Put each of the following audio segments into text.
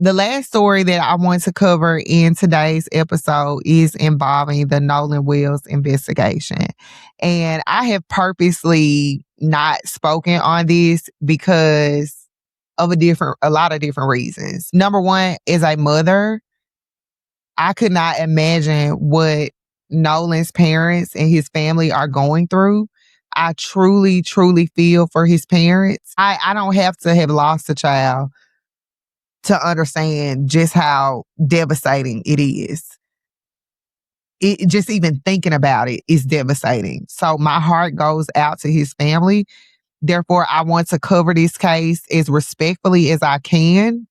The last story that I want to cover in today's episode is involving the Nolan Wells investigation. And I have purposely not spoken on this because of a lot of different reasons. Number one, as a mother, I could not imagine what Nolan's parents and his family are going through. I truly, truly feel for his parents. I don't have to have lost a child to understand just how devastating it is. It just even thinking about it is devastating. So my heart goes out to his family. Therefore, I want to cover this case as respectfully as I can.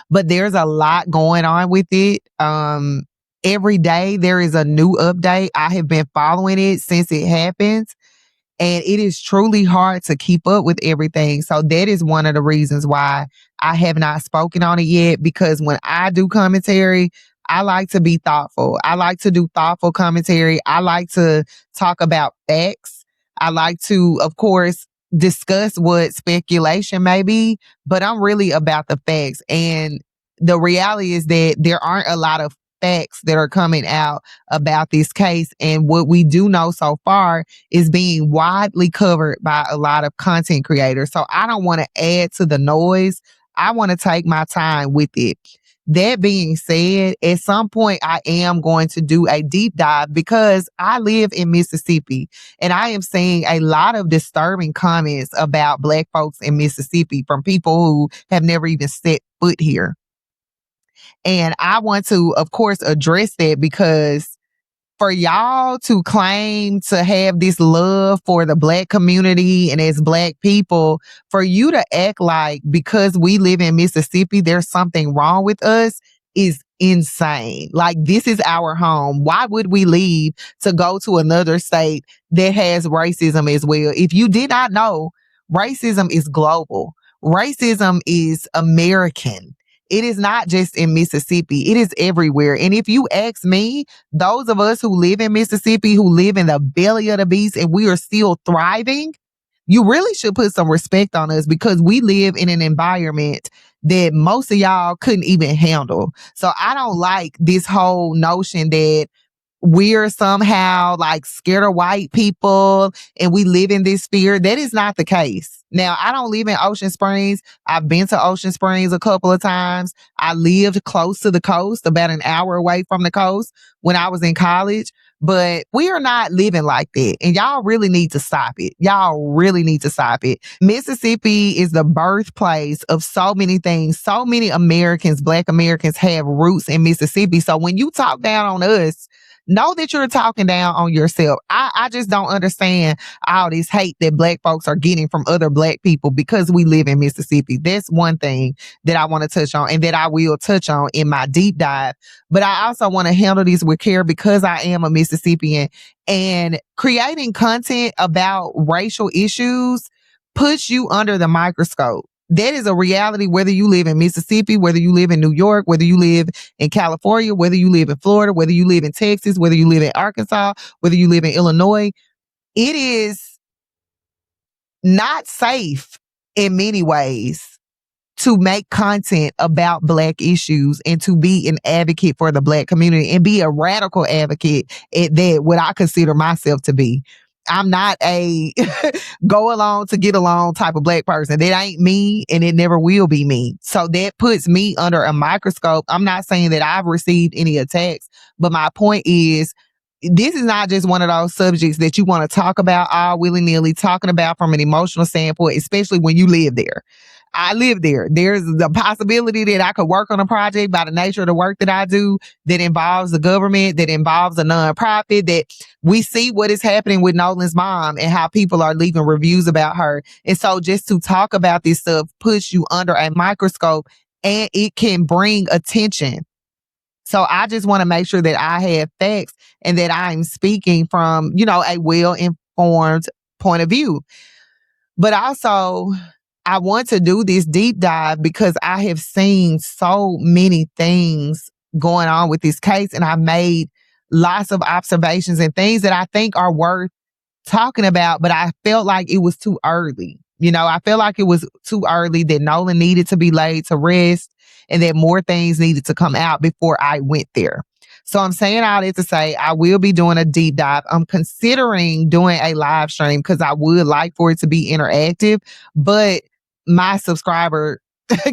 But there's a lot going on with it. Every day there is a new update. I have been following it since it happened. And it is truly hard to keep up with everything. So that is one of the reasons why I have not spoken on it yet, because when I do commentary, I like to be thoughtful. I like to do thoughtful commentary. I like to talk about facts. I like to, of course, discuss what speculation may be, but I'm really about the facts. And the reality is that there aren't a lot of facts that are coming out about this case. And what we do know so far is being widely covered by a lot of content creators. So I don't want to add to the noise. I want to take my time with it. That being said, at some point I am going to do a deep dive because I live in Mississippi and I am seeing a lot of disturbing comments about Black folks in Mississippi from people who have never even set foot here. And I want to, of course, address that because for y'all to claim to have this love for the Black community and as Black people, for you to act like because we live in Mississippi, there's something wrong with us is insane. Like, this is our home. Why would we leave to go to another state that has racism as well? If you did not know, racism is global. Racism is American. It is not just in Mississippi. It is everywhere. And if you ask me, those of us who live in Mississippi, who live in the belly of the beast and we are still thriving, you really should put some respect on us because we live in an environment that most of y'all couldn't even handle. So I don't like this whole notion that we're somehow like scared of white people and we live in this fear. That is not the case. Now, I don't live in Ocean Springs. I've been to Ocean Springs a couple of times. I lived close to the coast, about an hour away from the coast when I was in college. But we are not living like that. And y'all really need to stop it. Y'all really need to stop it. Mississippi is the birthplace of so many things. So many Americans, Black Americans, have roots in Mississippi. So when you talk down on us, know that you're talking down on yourself. I just don't understand all this hate that Black folks are getting from other Black people because we live in Mississippi. That's one thing that I want to touch on and that I will touch on in my deep dive. But I also want to handle this with care because I am a Mississippian, and creating content about racial issues puts you under the microscope. That is a reality, whether you live in Mississippi, whether you live in New York, whether you live in California, whether you live in Florida, whether you live in Texas, whether you live in Arkansas, whether you live in Illinois. It is not safe in many ways to make content about Black issues and to be an advocate for the Black community and be a radical advocate at that, what I consider myself to be. I'm not a go along to get along type of Black person. That ain't me and it never will be me. So that puts me under a microscope. I'm not saying that I've received any attacks, but my point is, this is not just one of those subjects that you want to talk about all willy-nilly, talking about from an emotional standpoint, especially when you live there. I live there. There's the possibility that I could work on a project by the nature of the work that I do that involves the government, that involves a nonprofit, that we see what is happening with Nolan's mom and how people are leaving reviews about her. And so just to talk about this stuff puts you under a microscope and it can bring attention. So I just want to make sure that I have facts and that I'm speaking from, a well-informed point of view. But also, I want to do this deep dive because I have seen so many things going on with this case, and I made lots of observations and things that I think are worth talking about, but I felt like it was too early. I felt like it was too early, that Nolan needed to be laid to rest. and that more things needed to come out before I went there. So I'm saying all that to say I will be doing a deep dive. I'm considering doing a live stream because I would like for it to be interactive, but my subscriber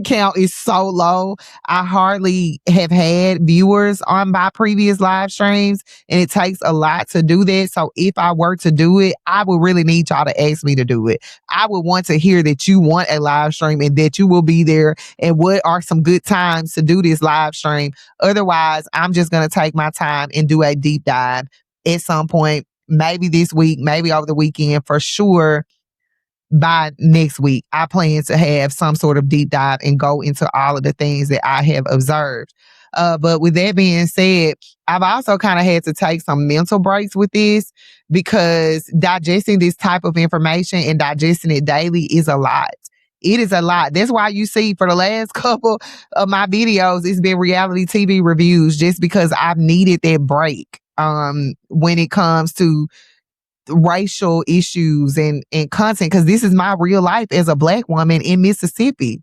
count is so low. I hardly have had viewers on my previous live streams, and it takes a lot to do that. So if I were to do it, I would really need y'all to ask me to do it. I would want to hear that you want a live stream and that you will be there and what are some good times to do this live stream. Otherwise, I'm just going to take my time and do a deep dive at some point, maybe this week, maybe over the weekend for sure. By next week, I plan to have some sort of deep dive and go into all of the things that I have observed. But with that being said, I've also kind of had to take some mental breaks with this because digesting this type of information and digesting it daily is a lot. It is a lot. That's why you see for the last couple of my videos, it's been reality TV reviews just because I've needed that break when it comes to racial issues and content, because this is my real life as a Black woman in Mississippi.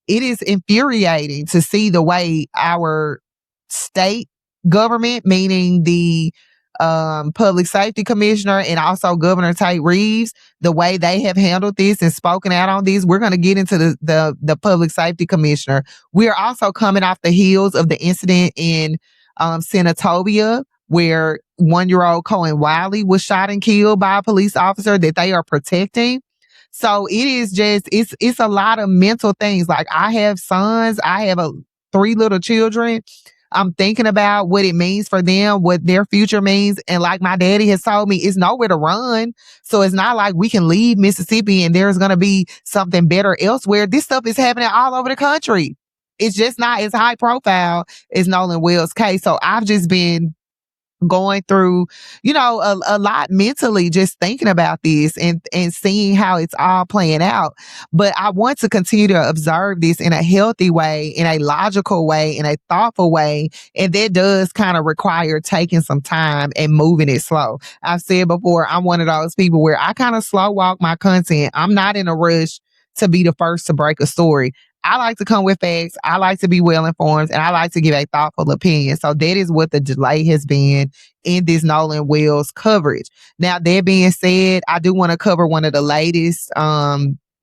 It is infuriating to see the way our state government, meaning the public safety commissioner and also Governor Tate Reeves, the way they have handled this and spoken out on this. We're going to get into the public safety commissioner. We are also coming off the heels of the incident in Senatobia, where 1-year-old Cohen Wiley was shot and killed by a police officer that they are protecting. So it is just, it's a lot of mental things. Like I have sons, I have 3 little children. I'm thinking about what it means for them, what their future means. And like my daddy has told me, it's nowhere to run. So it's not like we can leave Mississippi and there's going to be something better elsewhere. This stuff is happening all over the country. It's just not as high profile as Nolan Wells' case. So I've just been going through, a lot mentally, just thinking about this and seeing how it's all playing out. But I want to continue to observe this in a healthy way, in a logical way, in a thoughtful way. And that does kind of require taking some time and moving it slow. I've said before, I'm one of those people where I kind of slow walk my content. I'm not in a rush to be the first to break a story. I like to come with facts. I like to be well informed, and I like to give a thoughtful opinion. So that is what the delay has been in this Nolan Wells coverage. Now, that being said, I do want to cover one of the latest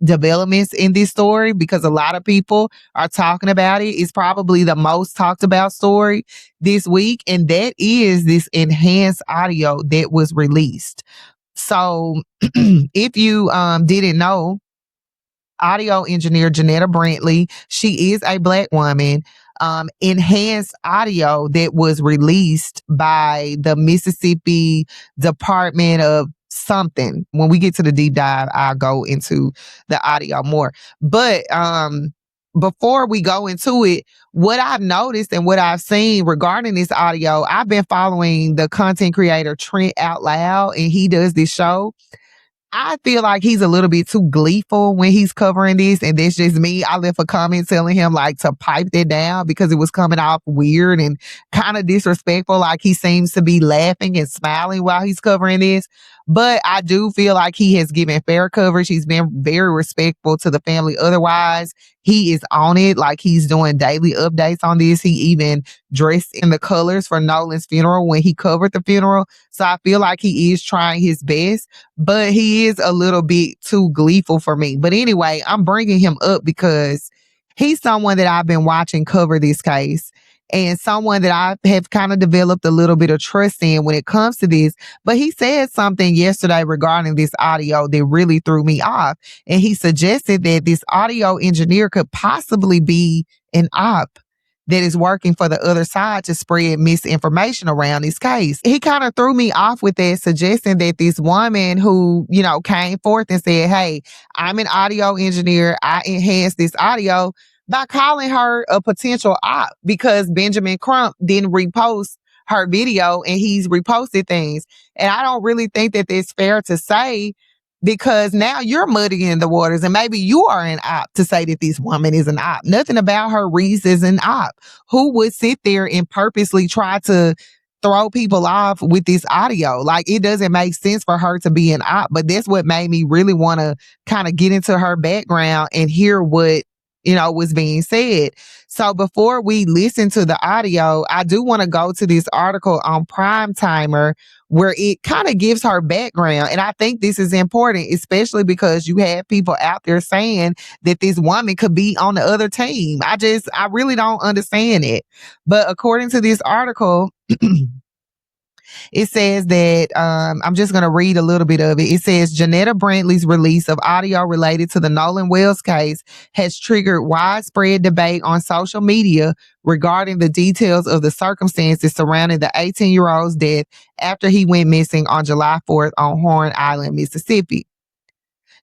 developments in this story because a lot of people are talking about it. It's probably the most talked about story this week, and that is this enhanced audio that was released. So if you didn't know, audio engineer Janetta Brantley, she is a Black woman. Enhanced audio that was released by the Mississippi Department of something. When we get to the deep dive, I'll go into the audio more. But before we go into it, what I've noticed and what I've seen regarding this audio, I've been following the content creator Trent Out Loud, and he does this show. I feel like he's a little bit too gleeful when he's covering this, and that's just me. I left a comment telling him like to pipe that down because it was coming off weird and kind of disrespectful. Like he seems to be laughing and smiling while he's covering this. But I do feel like he has given fair coverage. He's been very respectful to the family. Otherwise, he is on it. Like he's doing daily updates on this. He even dressed in the colors for Nolan's funeral when he covered the funeral. So I feel like he is trying his best, but he is a little bit too gleeful for me. But anyway, I'm bringing him up because he's someone that I've been watching cover this case and someone that I have kind of developed a little bit of trust in when it comes to this. But he said something yesterday regarding this audio that really threw me off. And he suggested that this audio engineer could possibly be an op that is working for the other side to spread misinformation around this case. He kind of threw me off with that, suggesting that this woman who, came forth and said, hey, I'm an audio engineer, I enhanced this audio, by calling her a potential op because Benjamin Crump didn't repost her video and he's reposted things. And I don't really think that that's fair to say because now you're muddying the waters and maybe you are an op to say that this woman is an op. Nothing about her reads as an op. Who would sit there and purposely try to throw people off with this audio? Like it doesn't make sense for her to be an op, but that's what made me really want to kind of get into her background and hear what was being said. So before we listen to the audio, I do want to go to this article on Prime Timer where it kind of gives her background. And I think this is important, especially because you have people out there saying that this woman could be on the other team. I really don't understand it. But according to this article, it says that I'm just going to read a little bit of it. It says Janetta Brantley's release of audio related to the Nolan Wells case has triggered widespread debate on social media regarding the details of the circumstances surrounding the 18-year-old's death after he went missing on July 4th on Horn Island, Mississippi.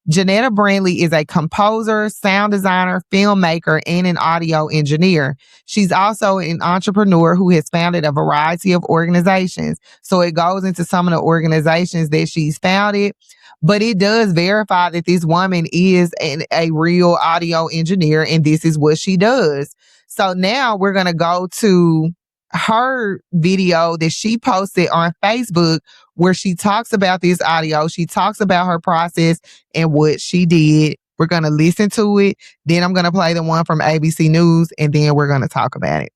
Janetta Brantley is a composer, sound designer, filmmaker, and an audio engineer. She's also an entrepreneur who has founded a variety of organizations. So it goes into some of the organizations that she's founded, but it does verify that this woman is a real audio engineer and this is what she does. So now we're going to go to her video that she posted on Facebook where she talks about this audio. She talks about her process and what she did. We're going to listen to it. Then I'm going to play the one from ABC News and then we're going to talk about it.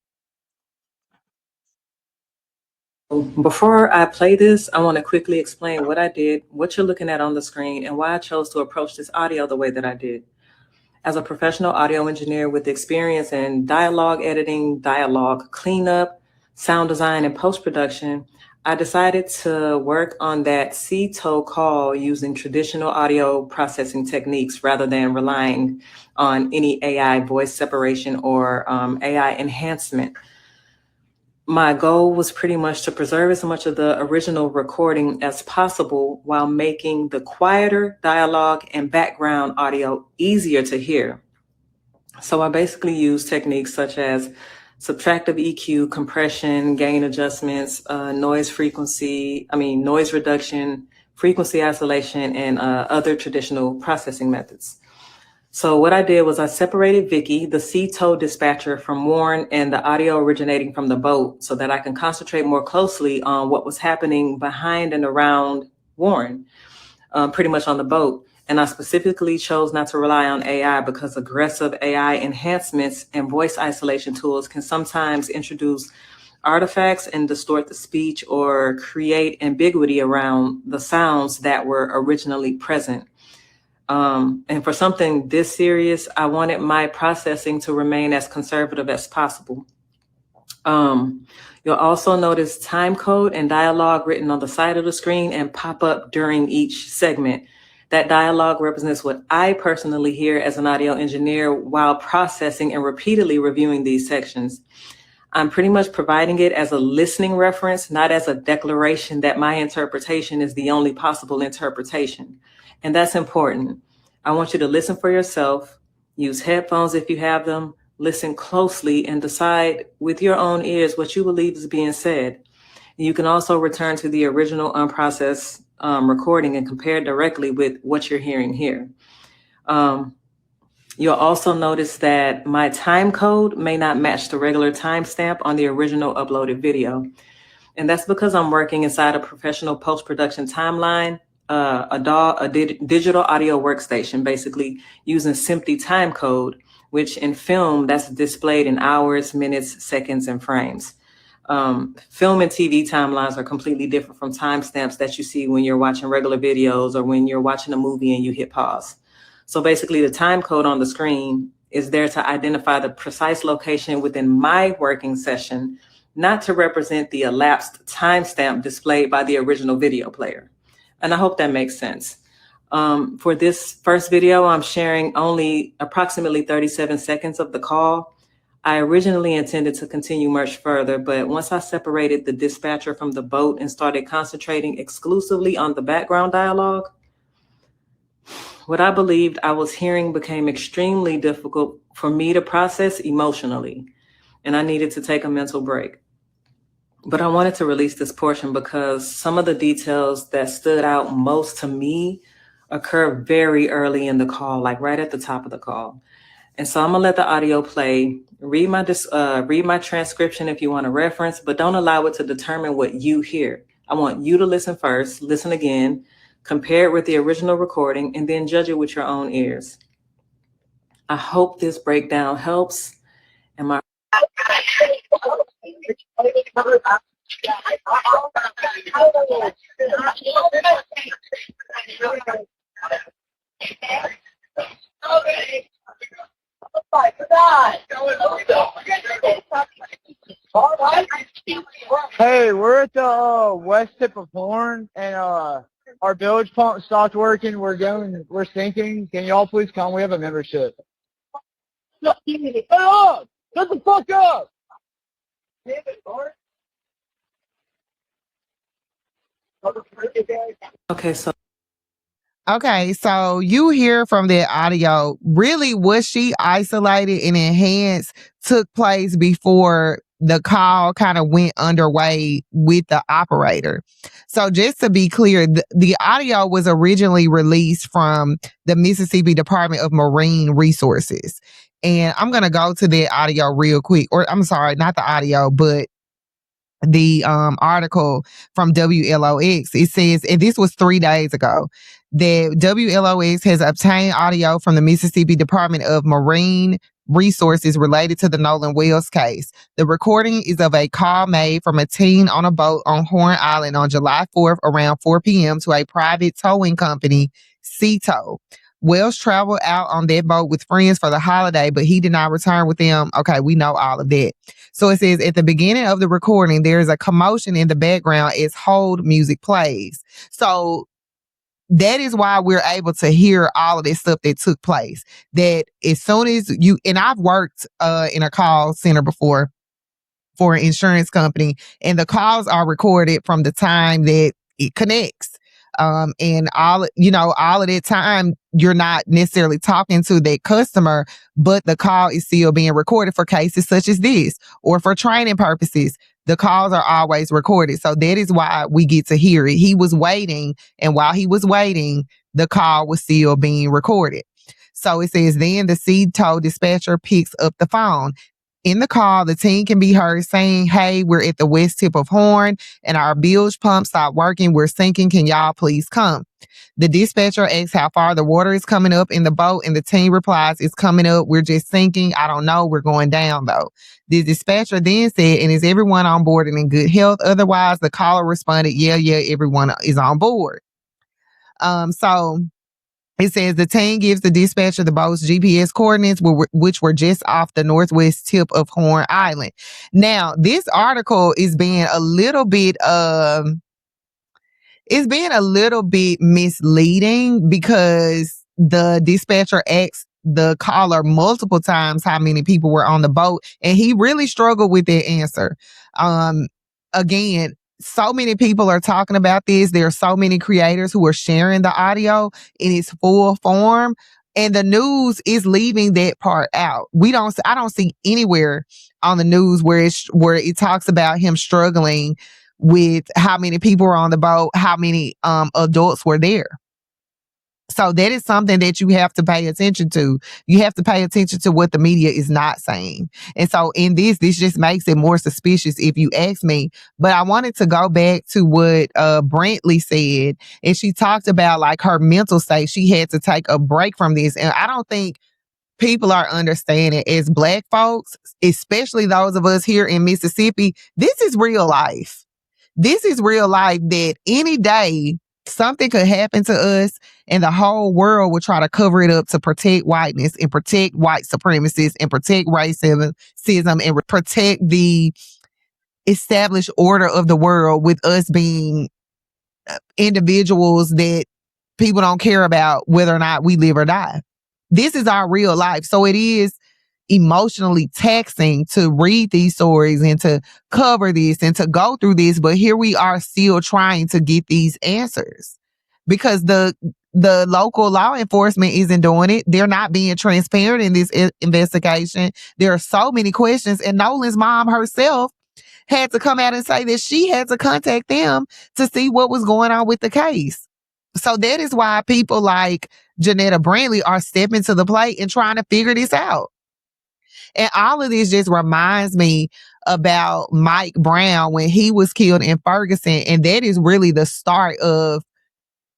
Before I play this, I want to quickly explain what I did, what you're looking at on the screen, and why I chose to approach this audio the way that I did. As a professional audio engineer with experience in dialogue editing, dialogue cleanup, sound design, and post-production, I decided to work on that C-TO call using traditional audio processing techniques rather than relying on any AI voice separation or AI enhancement. My goal was pretty much to preserve as much of the original recording as possible while making the quieter dialogue and background audio easier to hear. So I basically used techniques such as subtractive EQ, compression, gain adjustments, noise reduction, frequency isolation, and other traditional processing methods. So what I did was I separated Vicky, the C-TO dispatcher, from Warren and the audio originating from the boat so that I can concentrate more closely on what was happening behind and around Warren, pretty much on the boat. And I specifically chose not to rely on AI because aggressive AI enhancements and voice isolation tools can sometimes introduce artifacts and distort the speech or create ambiguity around the sounds that were originally present. And for something this serious, I wanted my processing to remain as conservative as possible. You'll also notice time code and dialogue written on the side of the screen and pop up during each segment. That dialogue represents what I personally hear as an audio engineer while processing and repeatedly reviewing these sections. I'm pretty much providing it as a listening reference, not as a declaration that my interpretation is the only possible interpretation. And that's important. I want you to listen for yourself, use headphones if you have them, listen closely and decide with your own ears what you believe is being said. You can also return to the original unprocessed recording and compare directly with what you're hearing here. You'll also notice that my time code may not match the regular timestamp on the original uploaded video. And that's because I'm working inside a professional post-production timeline, a digital audio workstation, basically using SMPTE time code, which in film, that's displayed in hours, minutes, seconds, and frames. Film and TV timelines are completely different from timestamps that you see when you're watching regular videos or when you're watching a movie and you hit pause. So basically the time code on the screen is there to identify the precise location within my working session, not to represent the elapsed timestamp displayed by the original video player. And I hope that makes sense. For this first video, I'm sharing only approximately 37 seconds of the call. I originally intended to continue much further, but once I separated the dispatcher from the boat and started concentrating exclusively on the background dialogue, what I believed I was hearing became extremely difficult for me to process emotionally, and I needed to take a mental break. But I wanted to release this portion because some of the details that stood out most to me occur very early in the call, like right at the top of the call. And so I'm gonna let the audio play, read my transcription if you want to reference, but don't allow it to determine what you hear. I want you to listen first, listen again, compare it with the original recording, and then judge it with your own ears. I hope this breakdown helps. And my Hey, we're at the west tip of Horn, and our bilge pump stopped working. We're sinking. Can y'all please come? We have a membership. Shut up! Shut the fuck up! okay, so Okay, so you hear from that audio, really what she isolated and enhanced took place before the call kind of went underway with the operator. So just to be clear, the audio was originally released from the Mississippi Department of Marine Resources. And I'm going to go to the audio real quick, or I'm sorry, not the audio, but the article from WLOX. It says, and this was 3 days ago, that WLOX has obtained audio from the Mississippi Department of Marine Resources related to the Nolan Wells case. The recording is of a call made from a teen on a boat on Horn Island on July 4th around 4 p.m. to a private towing company, Sea Tow. Wells traveled out on that boat with friends for the holiday, but he did not return with them. Okay, we know all of that. So it says at the beginning of the recording, there is a commotion in the background as hold music plays. So that is why we're able to hear all of this stuff that took place. That as soon as you, and I've worked in a call center before for an insurance company, and the calls are recorded from the time that it connects. And all of that time, you're not necessarily talking to that customer, but the call is still being recorded for cases such as this or for training purposes. The calls are always recorded. So that is why we get to hear it. He was waiting, and while he was waiting, the call was still being recorded. So it says, then the Sea Tow dispatcher picks up the phone. In the call, the team can be heard saying, "Hey, we're at the west tip of Horn and our bilge pump stopped working. We're sinking. Can y'all please come?" The dispatcher asks how far the water is coming up in the boat, and the team replies, "It's coming up. We're just sinking. I don't know. We're going down though." The dispatcher then said, "And is everyone on board and in good health?" Otherwise, the caller responded, "Yeah, everyone is on board." So it says the team gives the dispatcher the boat's GPS coordinates, which were just off the northwest tip of Horn Island. Now, this article is being a little bit it's being a little bit misleading because the dispatcher asked the caller multiple times how many people were on the boat, and he really struggled with that answer. Again, so many people are talking about this. There are so many creators who are sharing the audio in its full form, and the news is leaving that part out. I don't see anywhere on the news where it talks about him struggling with how many people were on the boat, how many adults were there. So that is something that you have to pay attention to. You have to pay attention to what the media is not saying. And so in this just makes it more suspicious if you ask me. But I wanted to go back to what Brantley said. And she talked about like her mental state. She had to take a break from this. And I don't think people are understanding as Black folks, especially those of us here in Mississippi, this is real life. This is real life that any day something could happen to us and the whole world will try to cover it up to protect whiteness and protect white supremacists and protect racism and protect the established order of the world, with us being individuals that people don't care about whether or not we live or die. This is our real life. So it is emotionally taxing to read these stories and to cover this and to go through this. But here we are still trying to get these answers because the local law enforcement isn't doing it. They're not being transparent in this investigation. There are so many questions, and Nolan's mom herself had to come out and say that she had to contact them to see what was going on with the case. So that is why people like Janetta Brantley are stepping to the plate and trying to figure this out. And all of this just reminds me about Mike Brown when he was killed in Ferguson. And that is really the start of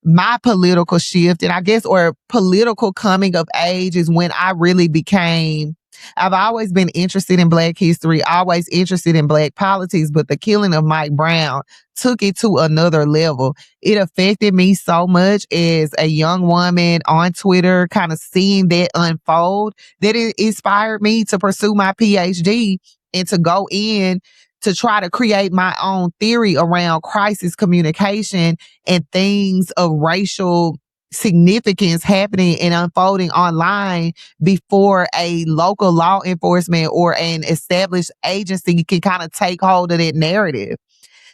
my political shift and I guess, or political coming of age is when I really became, I've always been interested in Black history, always interested in Black politics, but the killing of Mike Brown took it to another level. It affected me so much as a young woman on Twitter, kind of seeing that unfold, that it inspired me to pursue my PhD and to go in to try to create my own theory around crisis communication and things of racial significance happening and unfolding online before a local law enforcement or an established agency can kind of take hold of that narrative.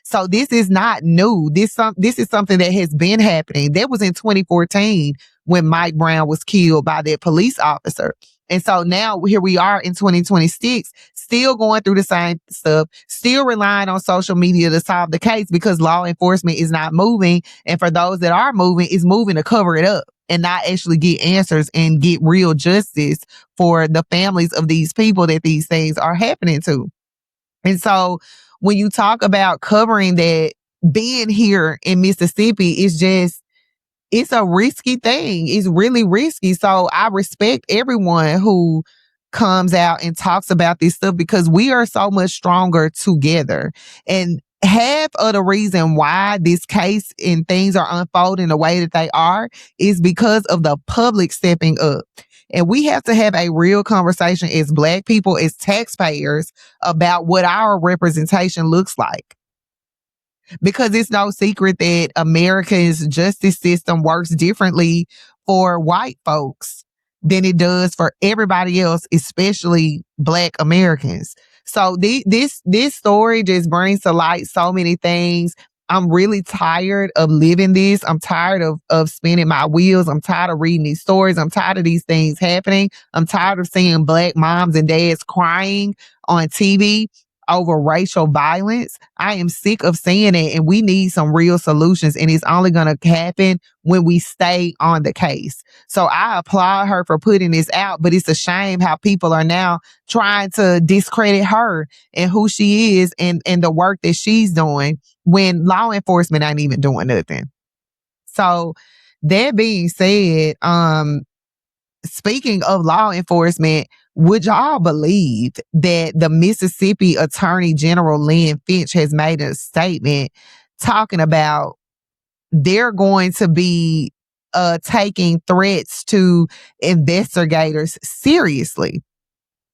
So this is not new. This is something that has been happening. That was in 2014 when Mike Brown was killed by that police officer. And so now here we are in 2026, still going through the same stuff, still relying on social media to solve the case because law enforcement is not moving. And for those that are moving, is moving to cover it up and not actually get answers and get real justice for the families of these people that these things are happening to. And so when you talk about covering that, being here in Mississippi is just, it's a risky thing. It's really risky. So I respect everyone who comes out and talks about this stuff because we are so much stronger together. And half of the reason why this case and things are unfolding the way that they are is because of the public stepping up. And we have to have a real conversation as Black people, as taxpayers, about what our representation looks like. Because it's no secret that America's justice system works differently for white folks than it does for everybody else, especially Black Americans. So this story just brings to light so many things. I'm really tired of living this. I'm tired of spinning my wheels. I'm tired of reading these stories. I'm tired of these things happening. I'm tired of seeing Black moms and dads crying on TV over racial violence. I am sick of seeing it, and we need some real solutions, and it's only going to happen when we stay on the case. So I applaud her for putting this out, but it's a shame how people are now trying to discredit her and who she is and the work that she's doing when law enforcement ain't even doing nothing. So that being said, speaking of law enforcement, would y'all believe that the Mississippi Attorney General Lynn Finch has made a statement talking about they're going to be taking threats to investigators seriously?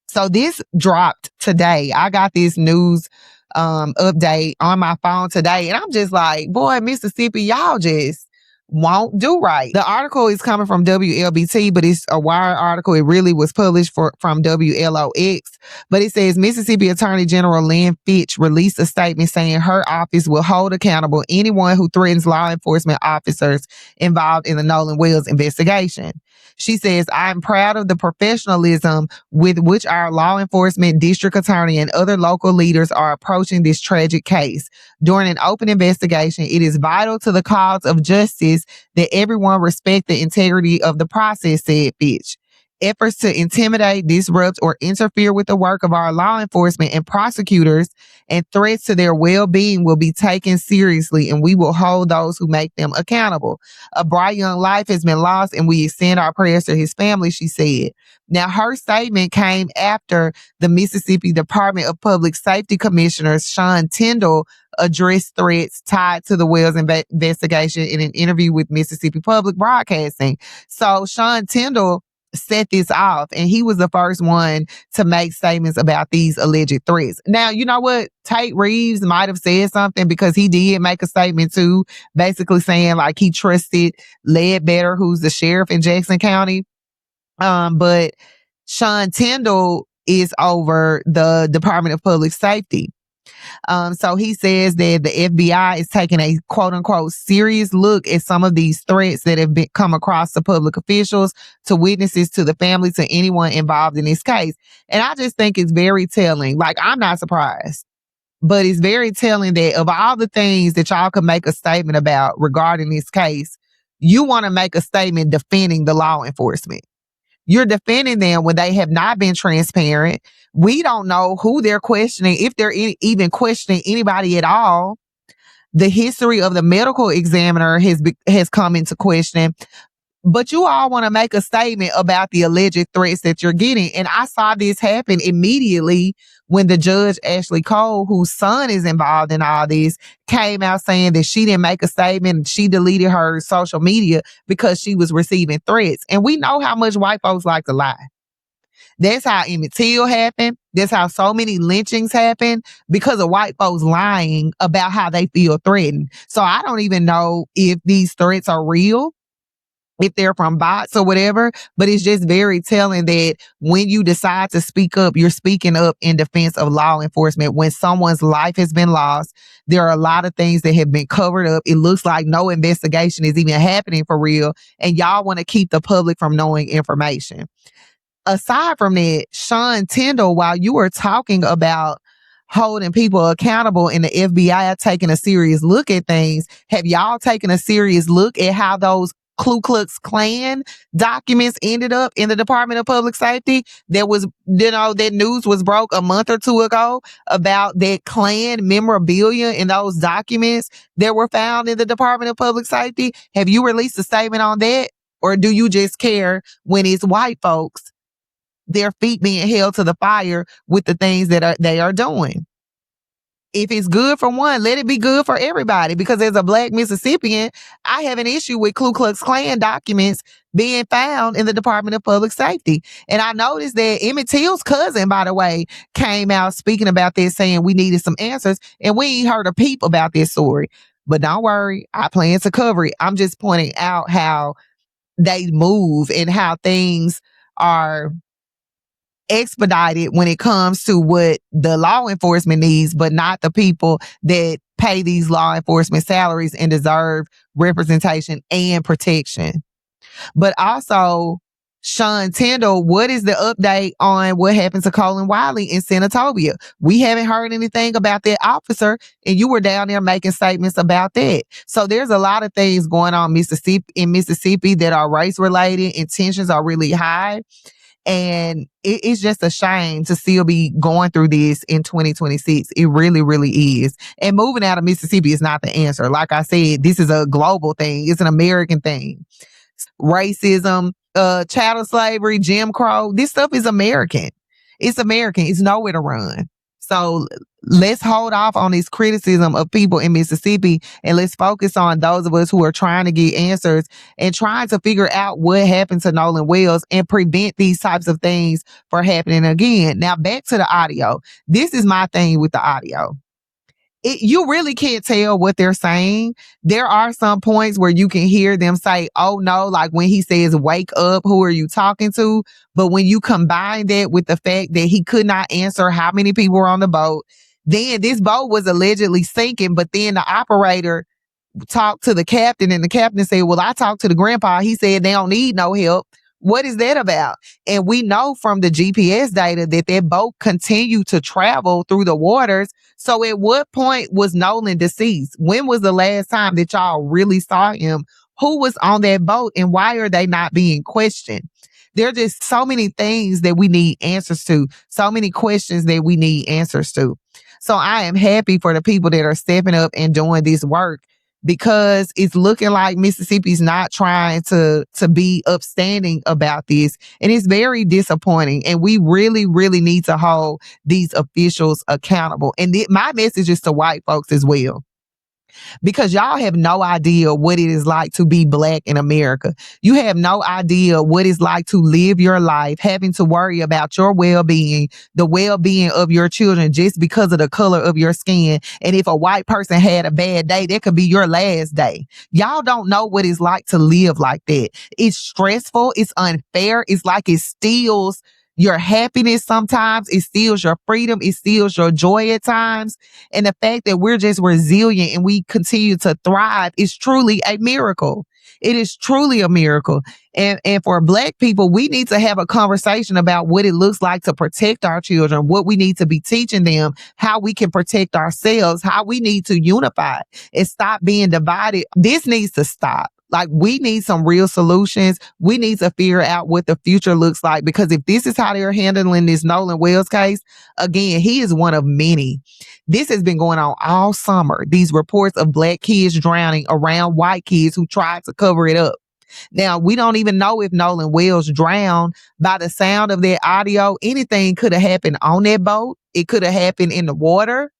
So this dropped today. I got this news update on my phone today, and I'm just like, boy, Mississippi, y'all just won't do right. The article is coming from WLBT, but it's a Wired article. It really was published from WLOX. But it says Mississippi Attorney General Lynn Finch released a statement saying her office will hold accountable anyone who threatens law enforcement officers involved in the Nolan Wells investigation. She says, I'm proud of the professionalism with which our law enforcement, district attorney, and other local leaders are approaching this tragic case. During an open investigation, it is vital to the cause of justice that everyone respect the integrity of the process, said Fitch. Efforts to intimidate, disrupt, or interfere with the work of our law enforcement and prosecutors and threats to their well-being will be taken seriously, and we will hold those who make them accountable. A bright young life has been lost, and we extend our prayers to his family, she said. Now, her statement came after the Mississippi Department of Public Safety Commissioner Sean Tindall addressed threats tied to the Wells investigation in an interview with Mississippi Public Broadcasting. So Sean Tindall set this off, and he was the first one to make statements about these alleged threats. Now, you know what? Tate Reeves might have said something because he did make a statement too, basically saying like he trusted Ledbetter, who's the sheriff in Jackson County. But Sean Tindall is over the Department of Public Safety. So he says that the FBI is taking a quote unquote serious look at some of these threats that have come across to public officials, to witnesses, to the family, to anyone involved in this case. And I just think it's very telling. Like, I'm not surprised, but it's very telling that of all the things that y'all could make a statement about regarding this case, you want to make a statement defending the law enforcement. You're defending them when they have not been transparent. We don't know who they're questioning, if they're even questioning anybody at all. The history of the medical examiner has come into question. But you all want to make a statement about the alleged threats that you're getting. And I saw this happen immediately when the judge, Ashley Cole, whose son is involved in all this, came out saying that she didn't make a statement. She deleted her social media because she was receiving threats. And we know how much white folks like to lie. That's how Emmett Till happened. That's how so many lynchings happen, because of white folks lying about how they feel threatened. So I don't even know if these threats are real, if they're from bots or whatever, but it's just very telling that when you decide to speak up, you're speaking up in defense of law enforcement. When someone's life has been lost, there are a lot of things that have been covered up. It looks like no investigation is even happening for real, and y'all want to keep the public from knowing information. Aside from that, Sean Tyndall, while you were talking about holding people accountable and the FBI taking a serious look at things, have y'all taken a serious look at how those Ku Klux Klan documents ended up in the Department of Public Safety? There was, that news was broke a month or two ago about that Klan memorabilia and those documents that were found in the Department of Public Safety. Have you released a statement on that? Or do you just care when it's white folks, their feet being held to the fire with the things that they are doing? If it's good for one, let it be good for everybody. Because as a Black Mississippian, I have an issue with Ku Klux Klan documents being found in the Department of Public Safety. And I noticed that Emmett Till's cousin, by the way, came out speaking about this, saying we needed some answers, and we ain't heard a peep about this story. But don't worry, I plan to cover it. I'm just pointing out how they move and how things are expedited when it comes to what the law enforcement needs, but not the people that pay these law enforcement salaries and deserve representation and protection. But also, Sean Tyndall, what is the update on what happened to Colin Wiley in Senatobia? We haven't heard anything about that officer, and you were down there making statements about that. So there's a lot of things going on in Mississippi that are race related, and tensions are really high. And it's just a shame to still be going through this in 2026. It really, really is. And moving out of Mississippi is not the answer. Like I said, this is a global thing. It's an American thing. Racism, chattel slavery, Jim Crow, this stuff is American. It's American. It's nowhere to run. So let's hold off on this criticism of people in Mississippi, and let's focus on those of us who are trying to get answers and trying to figure out what happened to Nolan Wells and prevent these types of things from happening again. Now, back to the audio. This is my thing with the audio. You really can't tell what they're saying. There are some points where you can hear them say, oh no, like when he says, wake up, who are you talking to? But when you combine that with the fact that he could not answer how many people were on the boat, then this boat was allegedly sinking, but then the operator talked to the captain, and the captain said, well, I talked to the grandpa. He said they don't need no help. What is that about? And we know from the GPS data that boat continued to travel through the waters. So at what point was Nolan deceased? When was the last time that y'all really saw him? Who was on that boat, and why are they not being questioned? There are just so many things that we need answers to, so many questions that we need answers to. So I am happy for the people that are stepping up and doing this work, because it's looking like Mississippi's not trying to be upstanding about this. And it's very disappointing. And we really, really need to hold these officials accountable. And my message is to white folks as well, because y'all have no idea what it is like to be Black in America. You have no idea what it's like to live your life having to worry about your well-being, the well-being of your children, just because of the color of your skin. And if a white person had a bad day, that could be your last day. Y'all don't know what it's like to live like that. It's stressful. It's unfair. It's like it steals your happiness sometimes. It steals your freedom. It steals your joy at times. And the fact that we're just resilient and we continue to thrive is truly a miracle. It is truly a miracle. And for Black people, we need to have a conversation about what it looks like to protect our children, what we need to be teaching them, how we can protect ourselves, how we need to unify and stop being divided. This needs to stop. Like, we need some real solutions. We need to figure out what the future looks like, because if this is how they're handling this Nolan Wells case, again, he is one of many. This has been going on all summer. These reports of Black kids drowning around white kids who tried to cover it up. Now, we don't even know if Nolan Wells drowned. By the sound of that audio, anything could have happened on that boat. It could have happened in the water.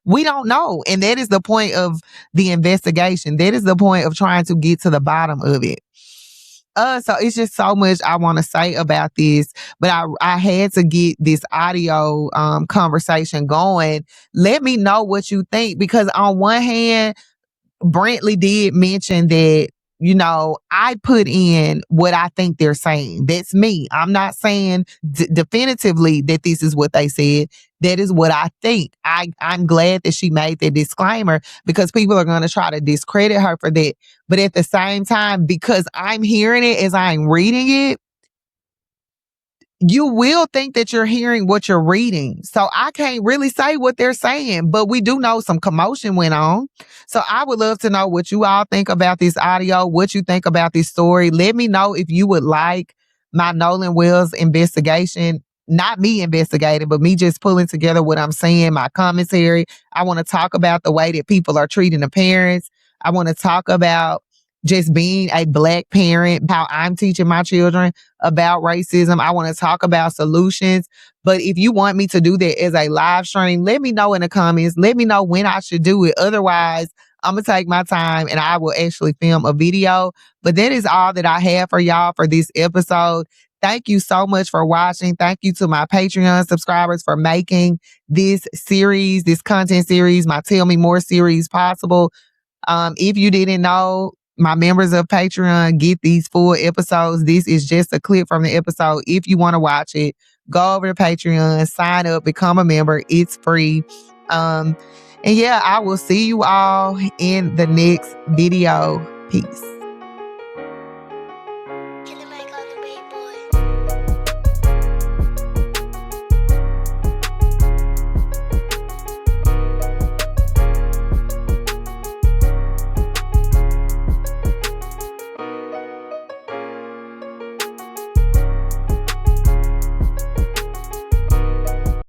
We don't know. And that is the point of the investigation. That is the point of trying to get to the bottom of it. So it's just so much I want to say about this, but I had to get this audio conversation going. Let me know what you think, because on one hand, Brantley did mention that, you know, I put in what I think they're saying. That's me. I'm not saying definitively that this is what they said. That is what I think. I'm glad that she made that disclaimer, because people are going to try to discredit her for that. But at the same time, because I'm hearing it as I'm reading it, you will think that you're hearing what you're reading. So I can't really say what they're saying, but we do know some commotion went on. So I would love to know what you all think about this audio, what you think about this story. Let me know if you would like my Nolan Wells investigation, not me investigating, but me just pulling together what I'm saying, my commentary. I want to talk about the way that people are treating the parents. I want to talk about just being a Black parent, how I'm teaching my children about racism. I want to talk about solutions. But if you want me to do that as a live stream, let me know in the comments. Let me know when I should do it. Otherwise, I'm going to take my time and I will actually film a video. But that is all that I have for y'all for this episode. Thank you so much for watching. Thank you to my Patreon subscribers for making this series, this content series, my Tell Me More series possible. If you didn't know, my members of Patreon get these full episodes. This is just a clip from the episode. If you want to watch it, go over to Patreon, sign up, become a member. It's free. And yeah, I will see you all in the next video. Peace.